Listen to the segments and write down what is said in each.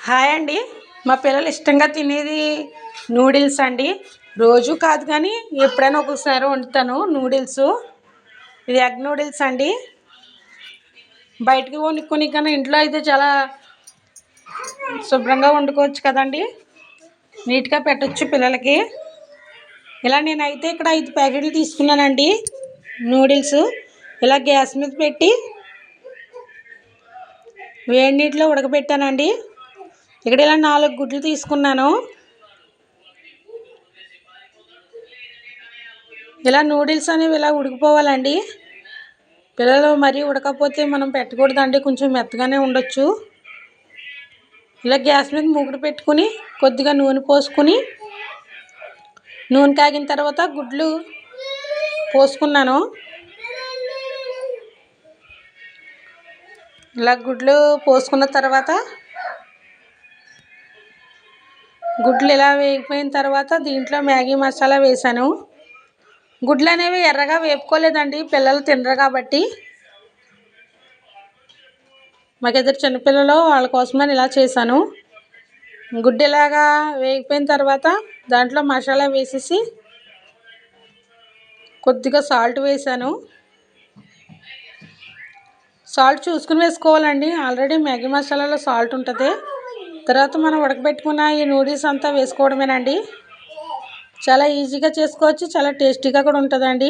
Hi అండి. మా పిల్లలు ఇష్టంగా తినేది నూడిల్స్ అండి. రోజు కాదు కానీ ఎప్పుడైనా ఒకసారి వండుతాను నూడిల్స్. ఇది ఎగ్ నూడిల్స్ అండి. బయటకు కొనుక్కొని కన్నా ఇంట్లో అయితే చాలా శుభ్రంగా వండుకోవచ్చు కదండి. నీట్గా పెట్టచ్చు పిల్లలకి. ఇలా నేనైతే ఇక్కడ 5 ప్యాకెట్లు తీసుకున్నానండి నూడిల్స్. ఇలా గ్యాస్ మీద పెట్టి వేడి నీటిలో ఉడకబెట్టానండి. ఇక్కడ ఇలా 4 గుడ్లు తీసుకున్నాను. ఇలా నూడిల్స్ అనేవి ఇలా ఉడికిపోవాలండి. పిల్లలు మరీ ఉడకపోతే మనం పెట్టకూడదండి, కొంచెం మెత్తగానే ఉండొచ్చు. ఇలా గ్యాస్ మీద మూకుడు పెట్టుకుని కొద్దిగా నూనె పోసుకుని, నూనె కాగిన తర్వాత గుడ్లు పోసుకున్నాను. ఇలా గుడ్లు పోసుకున్న తర్వాత గుడ్లు ఇలా వేగిపోయిన తర్వాత దీంట్లో మ్యాగీ మసాలా వేసాను. గుడ్లు అనేవి ఎర్రగా వేపుకోలేదండి, పిల్లలు తినరు కాబట్టి. మాకు ఇద్దరు చిన్నపిల్లలు, వాళ్ళ కోసమని ఇలా చేశాను. గుడ్డు ఇలాగా వేగిపోయిన తర్వాత దాంట్లో మసాలా వేసేసి కొద్దిగా సాల్ట్ వేసాను. సాల్ట్ చూసుకుని వేసుకోవాలండి, ఆల్రెడీ మ్యాగీ మసాలాలో సాల్ట్ ఉంటుంది. తర్వాత మనం ఉడకబెట్టుకున్న ఈ నూడిల్స్ అంతా వేసుకోవడమేనండి. చాలా ఈజీగా చేసుకోవచ్చు, చాలా టేస్టీగా కూడా ఉంటుందండి.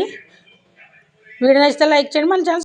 వీడియో నచ్చితే లైక్ చేయండి. మన ఛానల్